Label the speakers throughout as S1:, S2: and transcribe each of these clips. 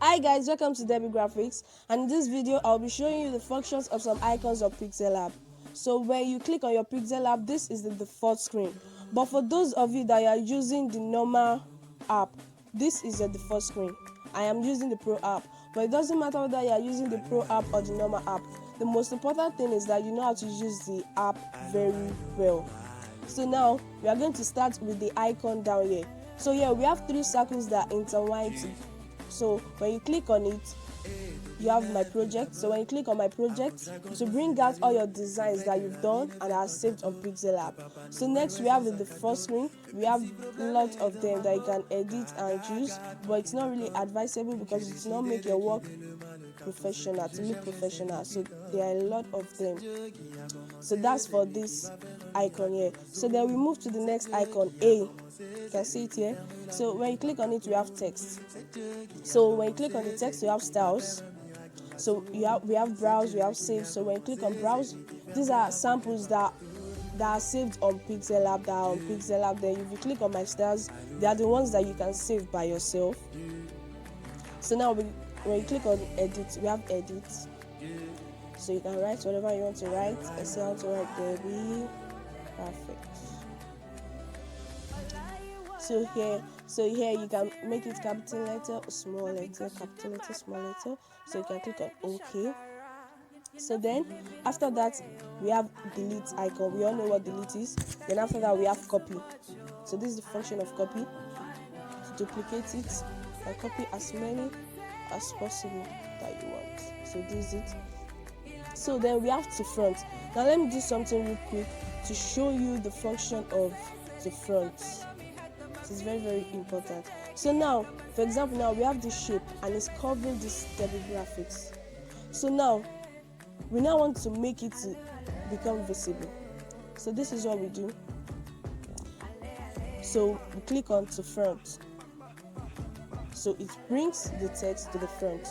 S1: Hi guys, welcome to Debbie Graphics, and in this video I'll be showing you the functions of some icons of pixellab. So when you click on your pixellab, this is the default screen, but for those of you that are using the normal app, this is your default screen. I am using the Pro app, but it doesn't matter whether you are using the Pro app or the normal app. The most important thing is that you know how to use the app very well. So now we are going to start with the icon down here. So here we have three circles that are intertwined. So when you click on it, you have my project. So when you click on my project, to bring out all your designs that you've done and are saved on pixellab. So next we have the first screen. We have lots of them that you can edit and choose, but it's not really advisable because it will not make your work professional, to look professional. So there are a lot of them. So that's for this icon here. So then we move to the next icon, A. You can see it here. So when you click on it, we have text. So when you click on the text, you have styles. So we have browse, we have save. So when you click on browse, these are samples that are saved on pixellab, that are on pixellab. Then if you click on my styles, they are the ones that you can save by yourself. So now when you click on edit, we have edit. So you can write whatever you want to write. I say how to write Debbie. Perfect. So here you can make it capital letter, small letter, capital letter, small letter. So you can click on OK. So then after that we have delete icon. We all know what delete is. Then after that we have copy. So this is the function of copy. To duplicate it and copy as many as possible that you want. So this is it. So then we have to front. Now let me do something real quick to show you the function of the front. It is very, very important. So now, for example, now we have this shape and it's covering this Debbie graphics. So now we now want to make it to become visible. So this is what we do. So we click on to front. So it brings the text to the front.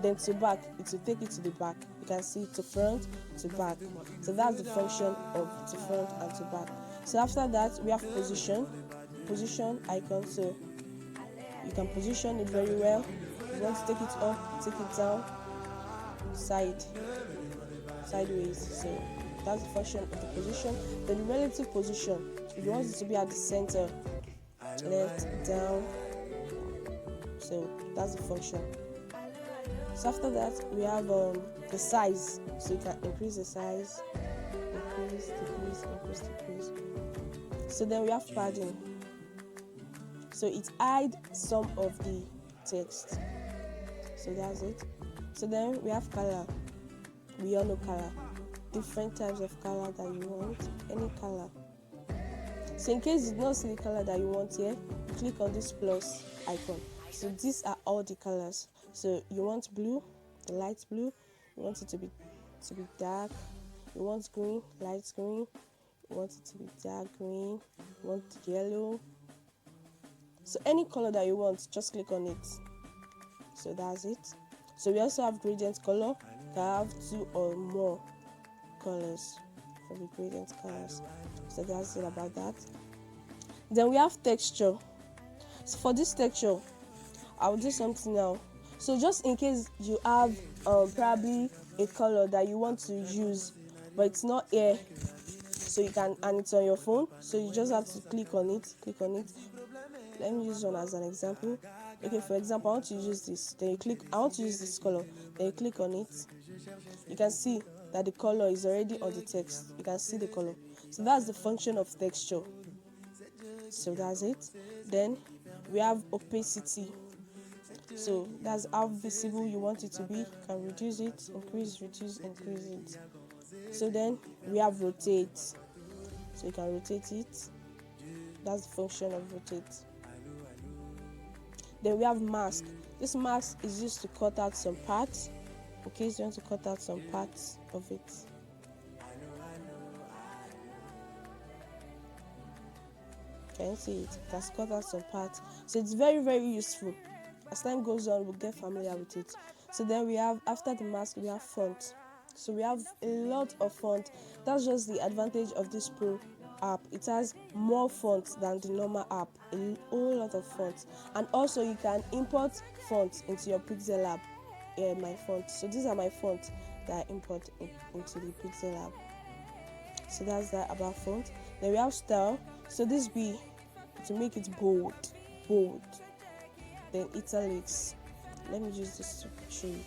S1: Then to back, it will take it to the back. You can see to front, to back. So that's the function of to front and to back. So after that, we have position icon. So you can position it very well. If you want to take it up, take it down, sideways. So that's the function of the position. Then the relative position, if you want it to be at the center, left, down. So that's the function. So after that we have the size. So you can increase the size, increase, decrease. So then we have padding. So it hides some of the text. So that's it. So then we have color. We all know color. Different types of color that you want. Any color. So in case you don't see the color that you want here, you click on this plus icon. So these are all the colors. So you want blue, the light blue. You want it to be dark. You want green, light green. You want it to be dark green. You want yellow. So any color that you want, just click on it. So that's it. So we also have gradient color. You can have 2 or more colors for the gradient colors. So that's it about that. Then we have texture. So for this texture, I'll do something now. So just in case you have probably a color that you want to use, but it's not here, so you can, and it's on your phone, so you just have to click on it. Let me use one as an example. Okay, for example, I want to use this. Then you click, I want to use this color. Then you click on it. You can see that the color is already on the text. You can see the color. So that's the function of texture. So that's it. Then we have opacity. So that's how visible you want it to be. You can reduce it, increase, reduce, increase it. So then we have rotate. So you can rotate it. That's the function of rotate. Then we have mask. This mask is used to cut out some parts. In case you want to cut out some parts of it. Can you see it? It has cut out some parts. So it's very, very useful. As time goes on, we'll get familiar with it. So then we have, after the mask, we have font. So we have a lot of font. That's just the advantage of this Pro app, it has more fonts than the normal app, a whole lot of fonts. And also you can import fonts into your pixellab. My font, so these are my fonts that I import into the pixellab. So that's that about font. Then we have style. So this be to make it bold. Then italics. Let me use this to show you.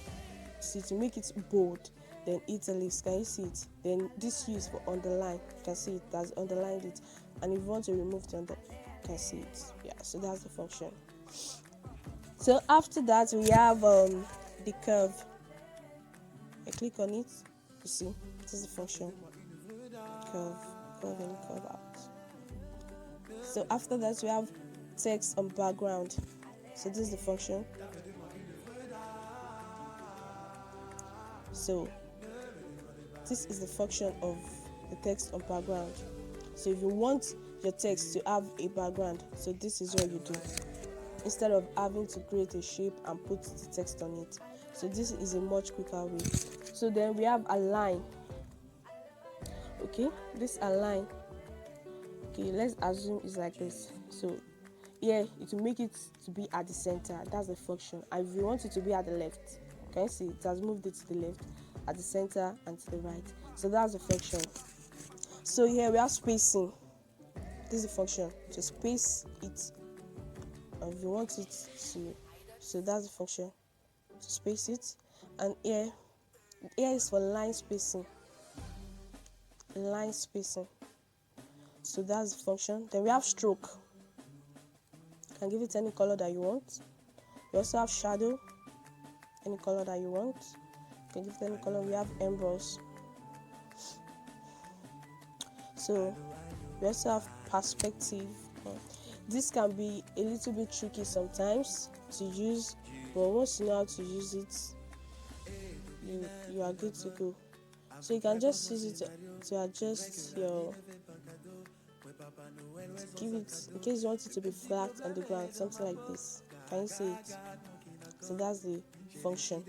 S1: See, to make it bold, then italics. Can you see it? Then this use for underline. You can see it has underlined it. And if you want to remove the under, you can see it. Yeah, so that's the function. So after that we have the curve. I click on it. You see, this is the function. Curve in, curve out. So after that we have text on background. So this is the function. So this is the function of the text on background. So if you want your text to have a background, so this is what you do instead of having to create a shape and put the text on it. So this is a much quicker way. So then we have align. Okay, this align. Okay, let's assume it's like this. So here it will make it to be at the center. That's the function. And if you want it to be at the left, can you see it has moved it to the left, at the center, and to the right. So that's the function. So here we have spacing. This is the function to space it. And if you want it to, so that's the function to space it. And here is for line spacing. Line spacing. So that's the function. Then we have stroke. You can give it any color that you want. We also have shadow, any color that you want. You can give it any color. We have emboss. So we also have perspective. This can be a little bit tricky sometimes to use, but once you know how to use it, you are good to go. So you can just use it to adjust your, to give it, in case you want it to be flat on the ground, something like this. Can you see it? So that's the function.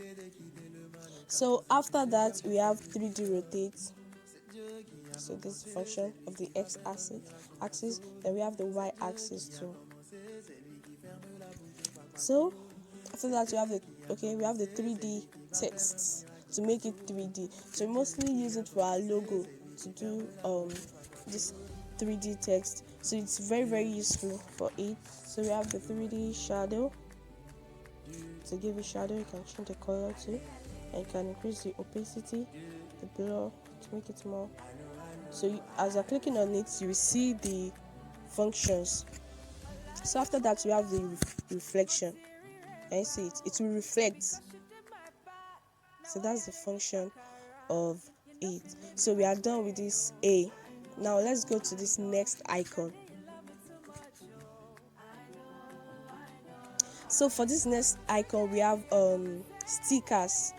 S1: So after that we have 3D rotate. So this is the function of the x-axis. Then we have the y-axis too. So after that we have the 3D texts to make it 3D. So we mostly use it for our logo to do this 3D text. So it's very, very useful for it. So we have the 3D shadow. To give it shadow, you can change the color too, and you can increase the opacity, the blur, to make it more. So as you're clicking on it, you will see the functions. So after that you have the reflection. Can you see it? It will reflect. So that's the function of it. So we are done with this A. Now let's go to this next icon. So for this next icon we have stickers.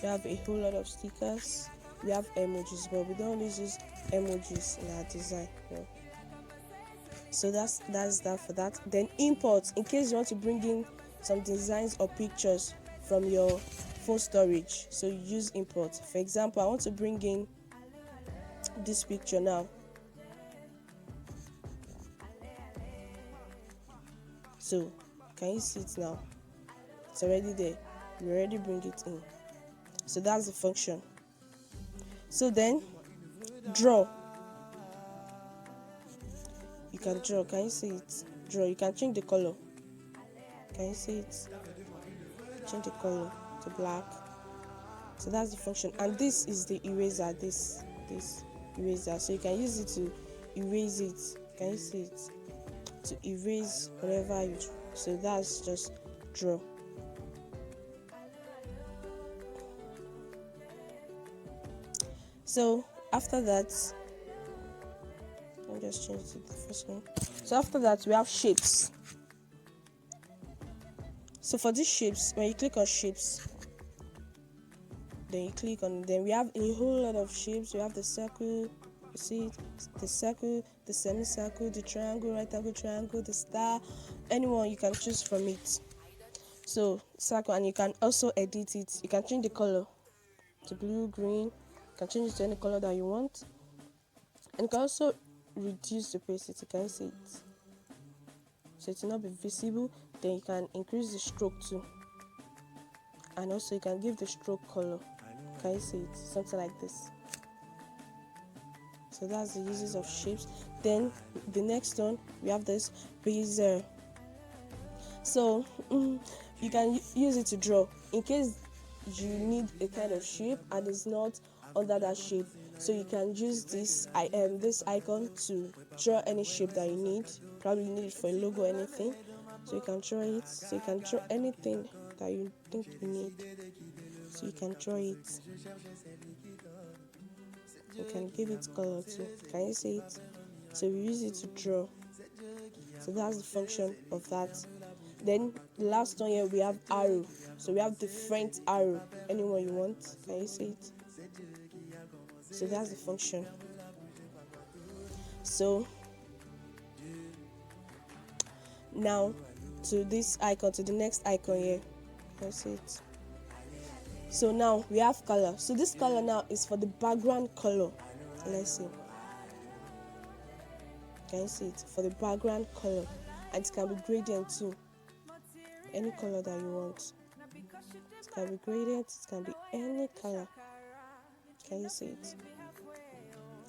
S1: We have a whole lot of stickers. We have emojis, but we don't always use emojis in our design. No. So that's that for that. Then import, in case you want to bring in some designs or pictures from your phone storage, so you use import. For example, I want to bring in this picture now. So can you see it now? It's already there. You already bring it in. So that's the function. So then draw. You can draw. Can you see it? Draw. You can change the color. Can you see it? Change the color to black. So that's the function. And this is the eraser. This eraser. So you can use it to erase it. Can you see it? To erase whatever you draw. So that's just draw. So after that, let me just change it to the first one. So after that we have shapes. So for these shapes, when you click on shapes, then we have a whole lot of shapes. We have the circle, you see the circle, the semicircle, the triangle, right angle triangle, the star, anyone you can choose from it. So circle, and you can also edit it. You can change the color to blue, green. You can change it to any color that you want, and you can also reduce the opacity. Can you see it? So it will not be visible. Then you can increase the stroke too, and also you can give the stroke color. Can you see it? Something like this. So that's the uses of shapes. Then the next one, we have this bezier. So you can use it to draw in case you need a kind of shape and it's not under that shape. So you can use this icon to draw any shape that you need. Probably you need it for a logo or anything. So you can draw it. So you can draw anything that you think you need. So you can draw it. You can give it color too. Can you see it? So we use it to draw. So that's the function of that. Then the last one here, we have arrow. So we have the front arrow, anyone you want. Can you see it? So that's the function. So now to this icon, to the next icon here. Can you see it? So now we have color. So this color now is for the background color. Let's see. Can you see it? For the background color. And it can be gradient too. Any color that you want. It can be gradient, it can be any color. Can you see it?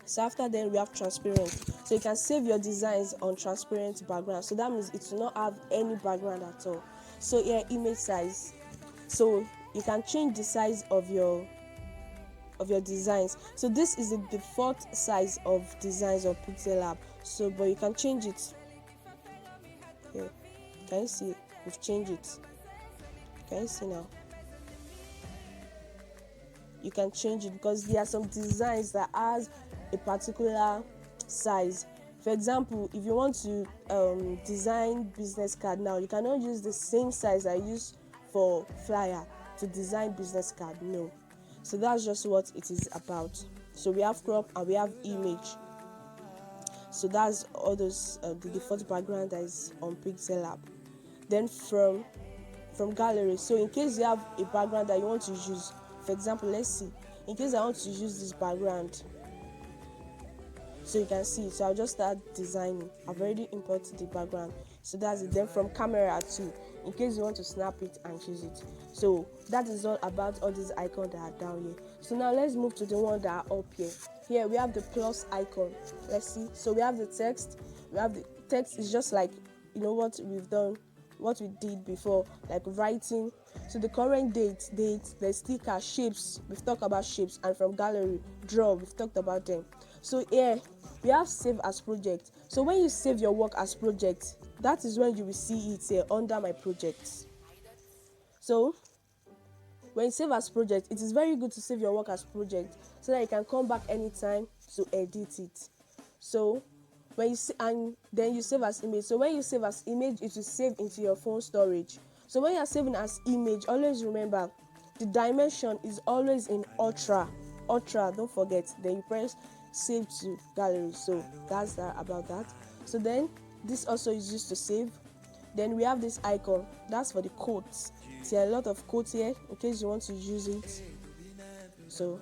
S1: So after then we have transparent. So you can save your designs on transparent background. So that means it will not have any background at all. So here, image size. So you can change the size of your designs. So this is the default size of designs on pixellab. So but you can change it. Here. Can you see? We've changed it. Can you see now? You can change it because there are some designs that has a particular size. For example, if you want to design business card now, you cannot use the same size I use for flyer to design business card. No. So that's just what it is about. So we have crop and we have image. So that's all those the default background that is on pixellab. Then from gallery. So in case you have a background that you want to use, for example, let's see. In case I want to use this background, so you can see. So I'll just start designing. I've already imported the background. So that's it. Then from camera too, in case you want to snap it and choose it. So that is all about all these icons that are down here. So now let's move to the one that are up here. Here we have the plus icon. Let's see. So we have the text. We have the text is just like, you know, what we've done, what we did before, like writing. So the current date, the sticker, shapes, we've talked about shapes, and from gallery, draw, we've talked about them. So here we have save as project. So when you save your work as project, that is when you will see it here under my projects. So when you save as project, it is very good to save your work as project so that you can come back anytime to edit it. So when you and then you save as image. So when you save as image, it will save into your phone storage. So when you are saving as image, always remember the dimension is always in ultra. Don't forget. Then you press save to gallery. So that's that about that. So then this also is used to save. Then we have this icon. That's for the quotes. There are a lot of quotes here in case you want to use it. So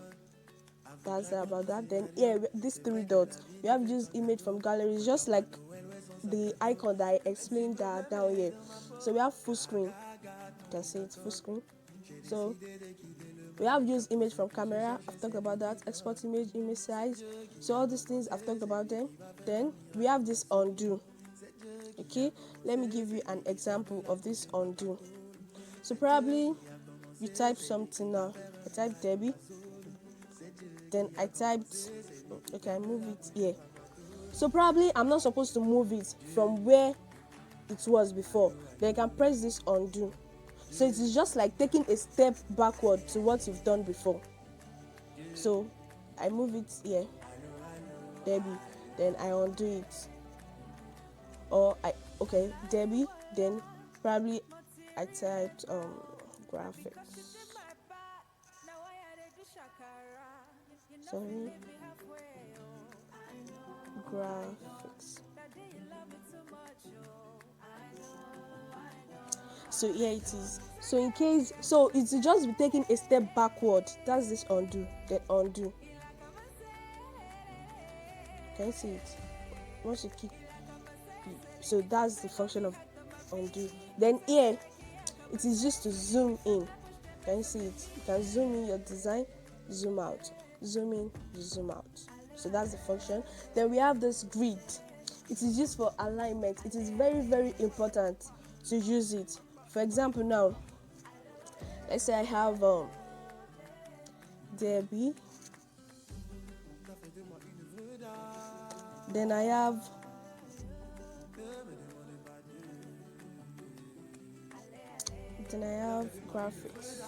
S1: that's about that. Then here, these three dots, you have used image from gallery, just like the icon that I explained that down here. So we have full screen. You can see it's full screen. So we have used image from camera. I've talked about that. Export image, image size. So all these things I've talked about them. Then we have this undo. Okay, let me give you an example of this undo. So probably you type something now. I typed Debbie. Then I typed, okay, I move it here. So probably I'm not supposed to move it from where it was before. Then you can press this undo. So it is just like taking a step backward to what you've done before. So I move it here, Debbie. Then I undo it. Or Debbie. Then probably I typed graphics. Sorry. Graphics. So here it is. So in case, so it's just be taking a step backward. That's this undo. Then undo. Can you see it? once you keep, so that's the function of undo. Then here it is used to zoom in. Can you see it? You can zoom in your design, zoom out, zoom in, zoom out. So that's the function. Then we have this grid. It is used for alignment. It is very, very important to use it. For example, now let's say I have Debbie, then I have graphics.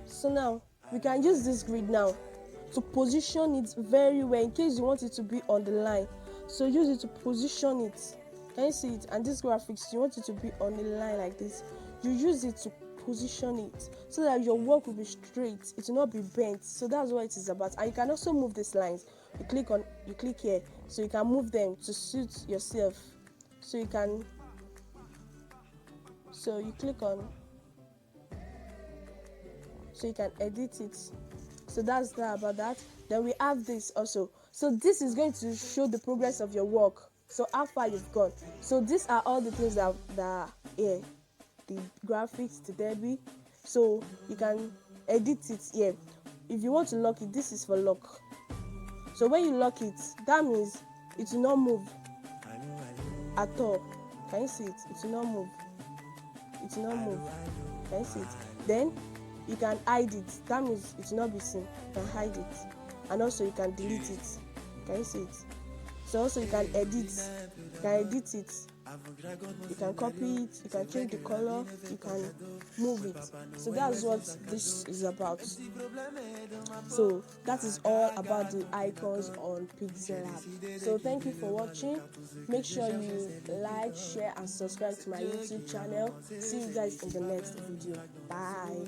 S1: So now we can use this grid now to position it very well in case you want it to be on the line. So use it to position it. Can you see it? And this graphics, you want it to be on the line like this. You use it to position it so that your work will be straight. It will not be bent. So that's what it is about. And you can also move these lines. You click here, so you can move them to suit yourself. So you can. So you click on. So you can edit it. So that's that about that. Then we have this also. So this is going to show the progress of your work. So how far you've gone. So these are all the things that are here. The graphics, the Debbie. So you can edit it here. If you want to lock it, this is for lock. So when you lock it, that means it will not move at all. Can you see it? It will not move. It will not move. Can you see it? Then you can hide it. That means it will not be seen. You can hide it. And also you can delete it. Can you see it? So also you can edit. You can edit it. You can copy it. You can change the color. You can move it. So that's what this is about. So that is all about the icons on pixellab. So thank you for watching. Make sure you like, share and subscribe to my YouTube channel. See you guys in the next video. Bye.